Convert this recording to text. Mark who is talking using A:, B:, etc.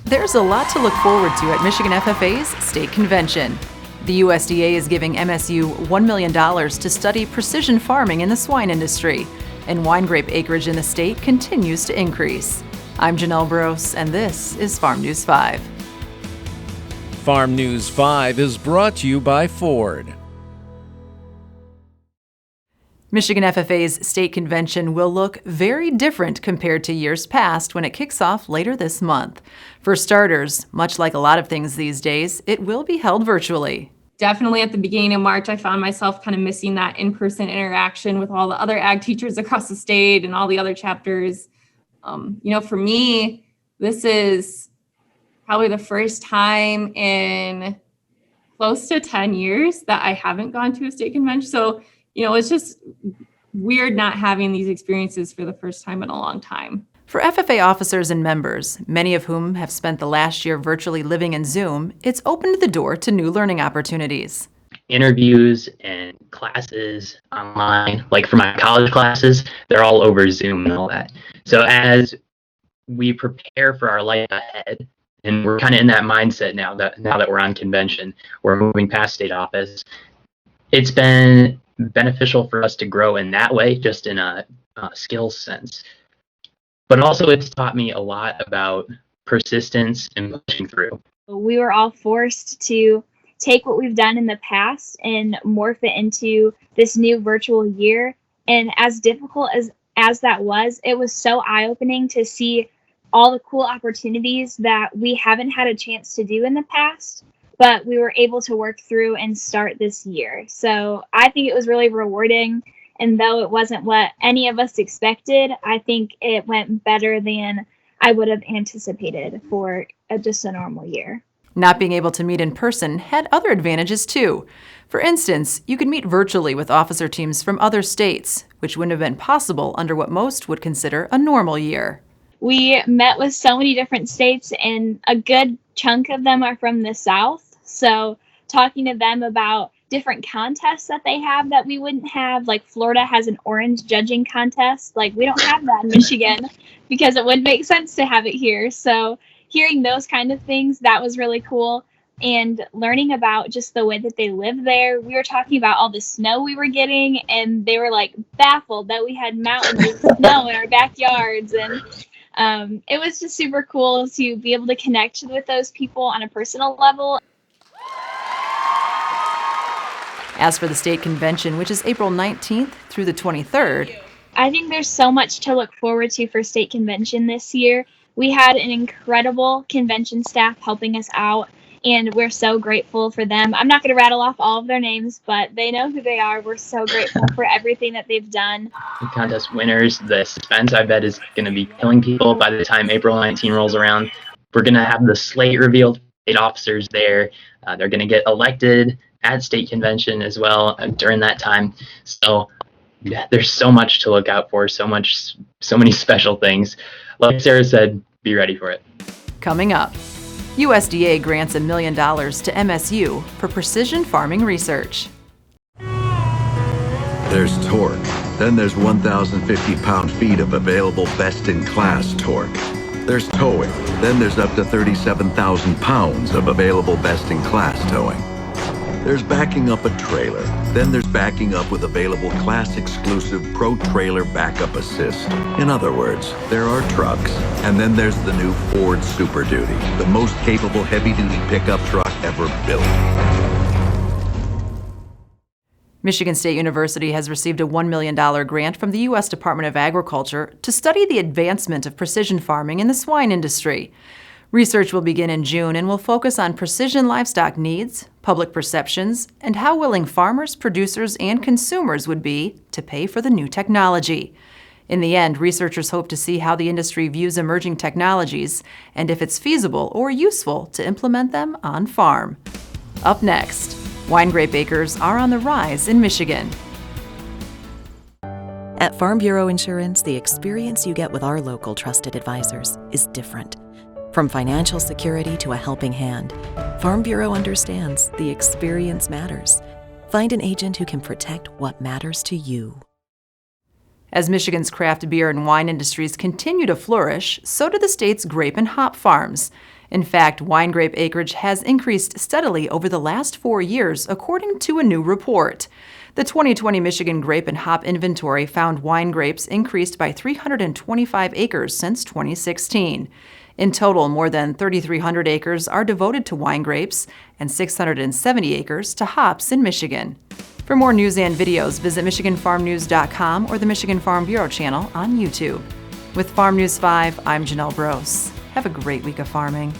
A: There's a lot to look forward to at Michigan FFA's State Convention. The USDA is giving MSU $1 million to study precision farming in the swine industry, and wine grape acreage in the state continues to increase. I'm Janelle Bros, and this is Farm News 5.
B: Farm News 5 is brought to you by Ford.
A: Michigan FFA's State Convention will look very different compared to years past when it kicks off later this month. For starters, much like a lot of things these days, it will be held virtually.
C: Definitely at the beginning of March, I found myself kind of missing that in-person interaction with all the other ag teachers across the state and all the other chapters. For me, this is probably the first time in close to 10 years that I haven't gone to a state convention. So, it's just weird not having these experiences for the first time in a long time.
A: For FFA officers and members, many of whom have spent the last year virtually living in Zoom, it's opened the door to new learning opportunities.
D: Interviews and classes online, like for my college classes, they're all over Zoom and all that. So as we prepare for our life ahead, and we're kind of in that mindset now that we're on convention, we're moving past state office, it's been beneficial for us to grow in that way, just in a skills sense. But also it's taught me a lot about persistence and pushing through.
E: We were all forced to take what we've done in the past and morph it into this new virtual year. And as difficult as that was, it was so eye-opening to see all the cool opportunities that we haven't had a chance to do in the past, but we were able to work through and start this year. So I think it was really rewarding. And though it wasn't what any of us expected, I think it went better than I would have anticipated for just a normal year.
A: Not being able to meet in person had other advantages too. For instance, you could meet virtually with officer teams from other states, which wouldn't have been possible under what most would consider a normal year.
E: We met with so many different states, and a good chunk of them are from the South. So talking to them about different contests that they have that we wouldn't have, like Florida has an orange judging contest. Like we don't have that in Michigan because it wouldn't make sense to have it here. So hearing those kind of things, that was really cool. And learning about just the way that they live there. We were talking about all the snow we were getting, and they were like baffled that we had mountains of snow in our backyards. And it was just super cool to be able to connect with those people on a personal level.
A: As for the state convention, which is April 19th through the 23rd,
E: I think there's so much to look forward to for state convention this year. We had an incredible convention staff helping us out, and we're so grateful for them. I'm not going to rattle off all of their names, but they know who they are. We're so grateful for everything that they've done.
D: The contest winners, the suspense, I bet, is going to be killing people by the time April 19 rolls around. We're going to have the slate revealed, state officers there. They're going to get elected at state convention as well during that time. So yeah, there's so much to look out for, so many special things. Like Sarah said, be ready for it.
A: Coming up, USDA grants $1 million to MSU for precision farming research.
F: There's torque. Then there's 1,050 pound-feet of available best-in-class torque. There's towing. Then there's up to 37,000 pounds of available best-in-class towing. There's backing up a trailer. Then there's backing up with available class-exclusive Pro Trailer Backup Assist. In other words, there are trucks, and then there's the new Ford Super Duty, the most capable heavy-duty pickup truck ever built.
A: Michigan State University has received a $1 million grant from the U.S. Department of Agriculture to study the advancement of precision farming in the swine industry. Research will begin in June and will focus on precision livestock needs, public perceptions, and how willing farmers, producers, and consumers would be to pay for the new technology. In the end, researchers hope to see how the industry views emerging technologies and if it's feasible or useful to implement them on farm. Up next, wine grape acres are on the rise in Michigan.
G: At Farm Bureau Insurance, the experience you get with our local trusted advisors is different. From financial security to a helping hand, Farm Bureau understands the experience matters. Find an agent who can protect what matters to you.
A: As Michigan's craft beer and wine industries continue to flourish, so do the state's grape and hop farms. In fact, wine grape acreage has increased steadily over the last 4 years, according to a new report. The 2020 Michigan grape and hop inventory found wine grapes increased by 325 acres since 2016. In total, more than 3,300 acres are devoted to wine grapes and 670 acres to hops in Michigan. For more news and videos, visit MichiganFarmNews.com or the Michigan Farm Bureau channel on YouTube. With Farm News 5, I'm Janelle Brose. Have a great week of farming.